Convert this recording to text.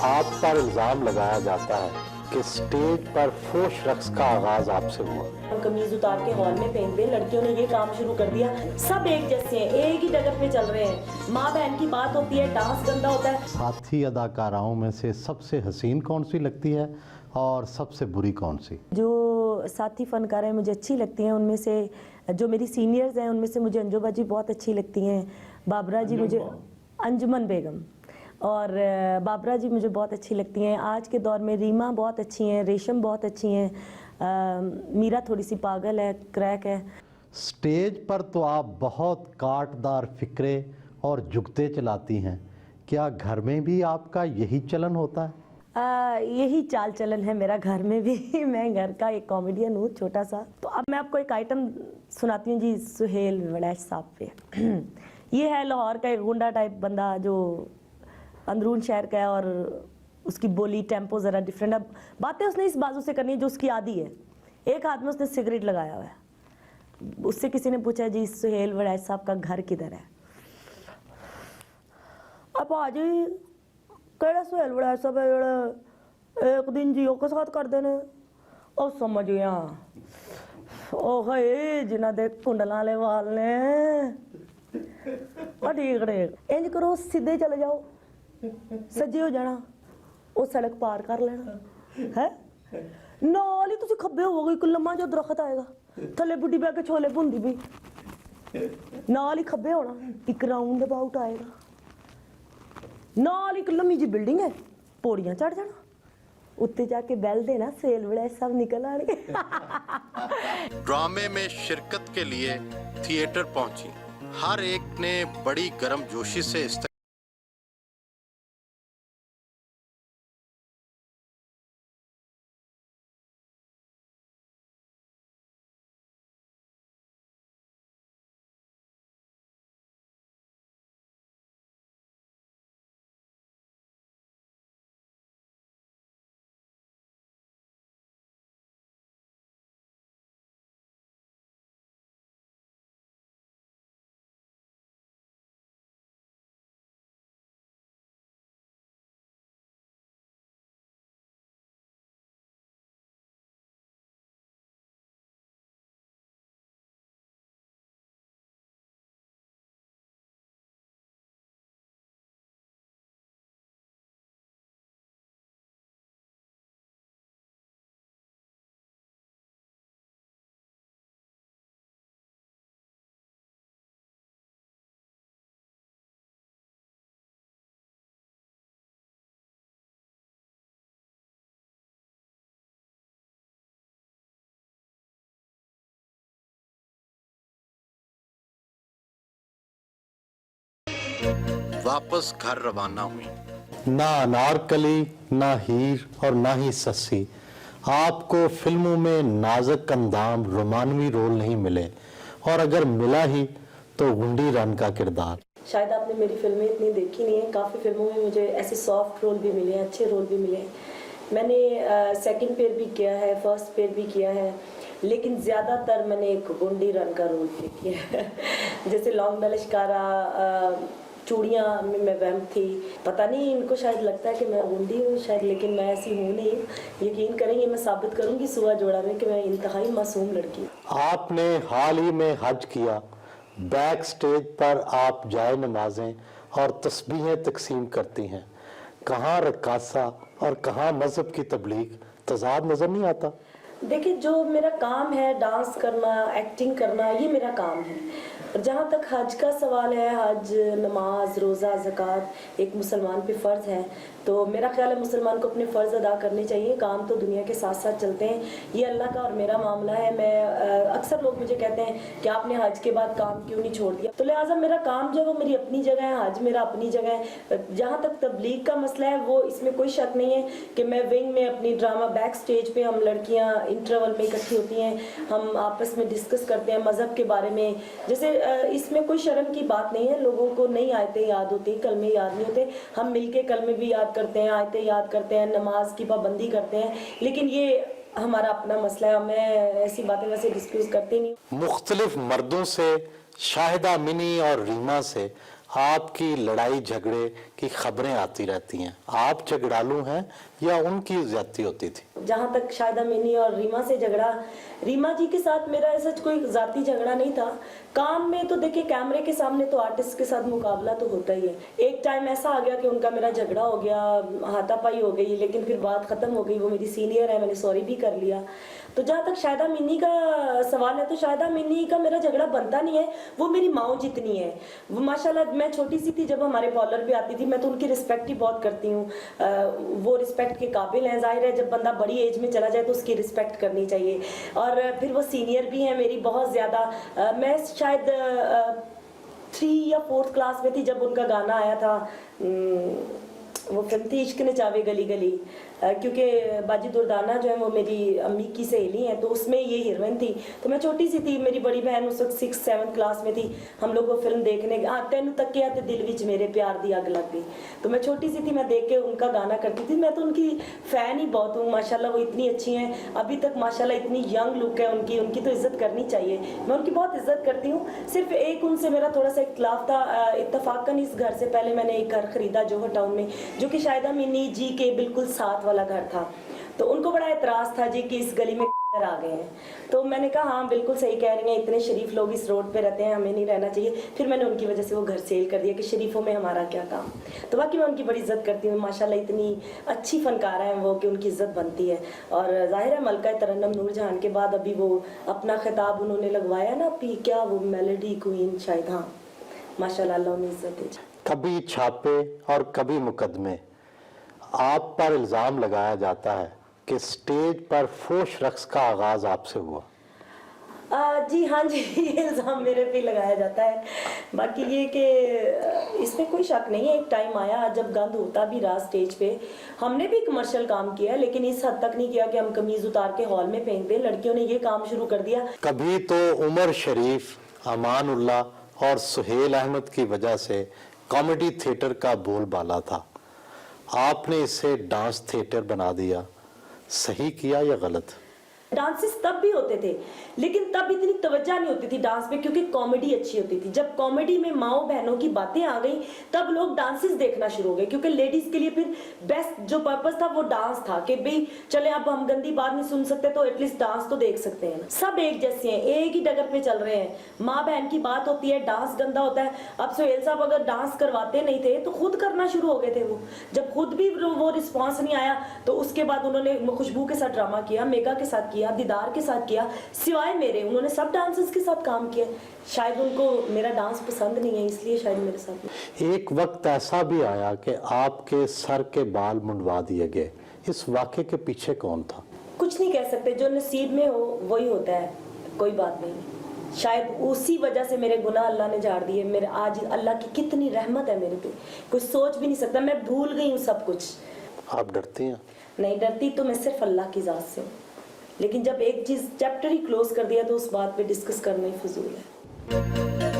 आप पर इल्जाम लगाया जाता है कि स्टेज पर फोश रक्स का आगाज आपसे हुआ। कमीज उतार के हॉल में फेंक दे, लड़कियों ने ये काम शुरू कर दिया। सब एक जैसे हैं, एक ही डगर पे चल रहे हैं। माँ बहन की बात होती है, डांस गंदा होता है। साथी अदाकाराओं में से सबसे हसीन कौन सी लगती है और सबसे बुरी कौन सी? जो साथी फनकार हैं मुझे अच्छी लगती हैं, उनमें से जो मेरी सीनियर्स हैं उनमें से मुझे अंजुबा जी बहुत अच्छी लगती हैं, बाबरा जी मुझे, अंजुमन बेगम और बाबरा जी मुझे बहुत अच्छी लगती हैं। आज के दौर में रीमा बहुत अच्छी हैं, रेशम बहुत अच्छी हैं, मीरा थोड़ी सी पागल है, क्रैक है। स्टेज पर तो आप बहुत काटदार फिक्रे और जुगते चलाती हैं, क्या घर में भी आपका यही चलन होता है? यही चाल चलन है मेरा घर में भी। मैं घर का एक कॉमेडियन हूँ छोटा सा। तो अब मैं आपको एक आइटम सुनाती हूँ जी, सुहेल वड़ैच साहब पे। ये है लाहौर का एक गुंडा टाइप बंदा जो अंदरून शहर का है और उसकी बोली टेम्पो ज़रा डिफरेंट। अब बातें उसने इस बाजू से करनी है जो उसकी आदि है। एक हाथ में उसने सिगरेट लगाया हुआ है। उससे किसी ने पूछा जी सुहेल वड़ैच साहब का घर किधर है? अब आजी केड़ा सुहेल वड़ैच साहब है जेड़ा एक दिन जियो के साथ कर देने? और समझ गया ओ है जिन्ना दे कुंडला वाले वाल ने। ठीक ठीक इंज करो, सीधे चले जाओ, सज्जे हो जाना, वो सड़क पार कर लेना है। नाल ही तुसी खब्बे होवोगे, एक लम्मा जो दरख्त आएगा, थले बुढ़ी बह के छोले भुनदी भी, नाल ही खब्बे होना, एक राउंड अबाउट आएगा, नाल एक लम्मी जी बिल्डिंग है, पौड़ियां चढ़ जाना, उत्ते जाके बैल देना, सेल बड़े सब निकल आने। ड्रामे में शिरकत के लिए थिएटर पहुंची, हर एक ने बड़ी गर्मजोशी से वापस घर रवाना हुई। ना अनारकली, ना हीर और ना ही सस्सी, आपको फिल्मों में नाजुक अंदाम रोमानवी रोल नहीं मिले, और अगर मिला ही तो गुंडी रन का किरदार। शायद आपने मेरी फिल्में इतनी देखी नहीं है, काफ़ी फिल्मों में मुझे ऐसे सॉफ्ट रोल भी मिले हैं, अच्छे रोल भी मिले हैं। मैंने सेकंड पेयर भी किया है, फर्स्ट पेयर भी किया है, लेकिन ज़्यादातर मैंने एक गुंडी रन का रोल प्ले किया है। जैसे लौंग में लश्कारा, चूड़ियाँ में मैं वहम थी। पता नहीं इनको शायद लगता है कि मैं गुंडी हूँ शायद, लेकिन मैं ऐसी हूँ नहीं। यकीन करेंगे, मैं साबित करूँगी सुबह जोड़ा में कि मैं इंतहाई मासूम लड़की हूँ। आपने हाल ही में हज किया, बैक स्टेज पर आप जाए नमाजें और तस्बीहें तकसीम करती हैं, कहाँ रक्कासा और कहाँ मजहब की तबलीग, तजाद नजर नहीं आता? देखिए, जो मेरा काम है डांस करना, एक्टिंग करना, ये मेरा काम है। और जहाँ तक हज का सवाल है, हज, नमाज, रोज़ा, ज़कात एक मुसलमान पे फ़र्ज़ है, तो मेरा ख्याल है मुसलमान को अपने फ़र्ज़ अदा करने चाहिए। काम तो दुनिया के साथ साथ चलते हैं, ये अल्लाह का और मेरा मामला है। मैं अक्सर लोग मुझे कहते हैं कि आपने हज के बाद काम क्यों नहीं छोड़ दिया, तो लिहाजा मेरा काम जो है वो मेरी अपनी जगह है, हज मेरा अपनी जगह है। जहाँ तक तबलीग का मसला है, वो इसमें कोई शक नहीं है कि मैं विंग में अपनी ड्रामा बैक स्टेज पे, हम लड़कियाँ इंटरवल में इकट्ठी होती हैं, हम आपस में डिस्कस करते हैं मज़हब के बारे में। जैसे इसमें कोई शर्म की बात नहीं है, लोगों को नहीं आयतें याद होती, कलमे याद नहीं होते, हम मिलके कलमे भी याद करते हैं, आयतें याद करते हैं, नमाज की पाबंदी करते हैं, लेकिन ये हमारा अपना मसला है, मैं ऐसी बातें वैसे डिस्कस करती नहीं। मुख्तलिफ मर्दों से, शाहिदा मिनी और रीमा से आपकी लड़ाई झगड़े की खबरें आती रहती हैं, आप झगड़ालू हैं या उनकी ज्यादती होती थी? जहाँ तक शायदा मिनी और रीमा से झगड़ा, रीमा जी के साथ मेरा ऐसा कोई जाती झगड़ा नहीं था। काम में तो देखिए कैमरे के सामने तो आर्टिस्ट के साथ मुकाबला तो होता ही है। एक टाइम ऐसा आ गया कि उनका मेरा झगड़ा हो गया, हाथापाई हो गई, लेकिन फिर बात खत्म हो गई। वो मेरी सीनियर है, मैंने सॉरी भी कर लिया। तो जहाँ तक शायदा मिनी का सवाल है, तो शायदा मिनी का मेरा झगड़ा बनता नहीं है, वो मेरी माँ जितनी है। वो माशाल्लाह, मैं छोटी सी थी जब हमारे बॉलर भी आती थी, मैं तो उनकी रिस्पेक्ट ही बहुत करती हूँ। वो रिस्पेक्ट के काबिल हैं। जाहिर है जब बंदा बड़ी एज में चला जाए तो उसकी रिस्पेक्ट करनी चाहिए। और फिर वो सीनियर भी हैं मेरी बहुत ज़्यादा। मैं शायद 3 या 4th क्लास में थी जब उनका गाना आया था। वो फिल्म थी इश्क ने चावे गली गली, क्योंकि बाजी दुर्दाना जो है वो मेरी अम्मी की सहेली है, तो उसमें ये हीरोइन थी। तो मैं छोटी सी थी, मेरी बड़ी बहन उस वक्त 6th 7th क्लास में थी। हम लोग वो फिल्म देखने, 10 तक के आते दिल विच मेरे प्यार दी अग लग गई। तो मैं छोटी सी थी, मैं देख के उनका गाना करती थी। मैं तो उनकी फ़ैन ही बहुत हूँ माशाल्लाह। वो इतनी अच्छी हैं अभी तक माशाल्लाह, इतनी यंग लुक है उनकी तो इज़्ज़त करनी चाहिए। मैं उनकी बहुत इज़्ज़त करती हूँ। सिर्फ एक उनसे मेरा थोड़ा सा इख्तिलाफ था। इत्तफाकन इस घर से पहले मैंने एक घर ख़रीदा जोहर टाउन में, जो कि शायदा मिनी जी के बिल्कुल साथ वाला घर था। तो उनको बड़ा एतराज़ था जी कि इस गली में आ गए हैं। तो मैंने कहा हाँ बिल्कुल सही कह रही हैं, इतने शरीफ लोग इस रोड पे रहते हैं, हमें नहीं रहना चाहिए। फिर मैंने उनकी वजह से वो घर सेल कर दिया कि शरीफों में हमारा क्या काम। तो बाकी मैं उनकी बड़ी इज्जत करती हूँ माशाल्लाह। इतनी अच्छी फनकारा हैं वो कि उनकी इज्जत बनती है। और जाहिर है मलका तरन्नुम नूरजहान के बाद अभी वो अपना खिताब उन्होंने लगवाया ना, पी क्या वो मेलोडी क्वीन शायद, हाँ माशाल्लाह, अल्लाह उन्हें इज्जत दे। कभी छापे और कभी मुकदमे। आप पर इल्ज़ाम लगाया जाता है कि स्टेज पर फोश रक्स का आगाज आपसे हुआ। जी हाँ जी, ये इल्ज़ाम मेरे पे लगाया जाता है। बाकी ये कि इसमें कोई शक नहीं है, एक टाइम आया जब गंद होता भी रहा स्टेज पे। हमने भी कमर्शियल काम किया, लेकिन इस हद तक नहीं किया कि हम कमीज़ उतार के हॉल में फेंक दें। लड़कियों ने ये काम शुरू कर दिया। कभी तो उमर शरीफ, अमानुल्लाह और सुहेल अहमद की वजह से कॉमेडी थिएटर का बोलबाला था। आपने इसे डांस थिएटर बना दिया, सही किया या गलत? डांसेस तब भी होते थे, लेकिन तब इतनी तवज्जो नहीं होती थी डांस पे, क्योंकि कॉमेडी अच्छी होती थी। जब कॉमेडी में माओ बहनों की बातें आ गई तब लोग डांसेस देखना शुरू हो गए, क्योंकि लेडीज के लिए फिर बेस्ट जो पर्पस था वो डांस था कि भाई चले अब हम गंदी बात नहीं सुन सकते तो एटलीस्ट डांस तो देख सकते हैं। सब एक जैसे हैं, एक ही डगर पे चल रहे हैं। माँ बहन की बात होती है, डांस गंदा होता है। अब सुहेल साहब अगर डांस करवाते नहीं थे तो खुद करना शुरू हो गए थे। वो जब खुद भी वो रिस्पॉन्स नहीं आया तो उसके बाद उन्होंने खुशबू के साथ ड्रामा किया, मेगा के साथ किया, दीदार के साथ किया, सिवाय मेरे उन्होंने सब डांसर्स के साथ काम किया। शायद उनको मेरा डांस पसंद नहीं है, इसलिए शायद मेरे साथ। एक वक्त ऐसा भी आया कि आपके सर के बाल मुंडवा दिए गए, इस वाक़े के पीछे कौन था? कुछ नहीं कह सकते, जो नसीब में हो वही होता है, कोई बात नहीं। शायद उसी वजह से मेरे गुनाह अल्लाह ने झाड़ दिए। मेरे आज अल्लाह की कितनी रहमत है मेरे पे, कोई सोच भी नहीं सकता। मैं भूल गई हूँ सब कुछ। आप डरती हैं? नहीं डरती तो मैं सिर्फ अल्लाह की ज़ात से हूँ, लेकिन जब एक चीज़ चैप्टर ही क्लोज कर दिया तो उस बात पे डिस्कस करना ही फजूल है।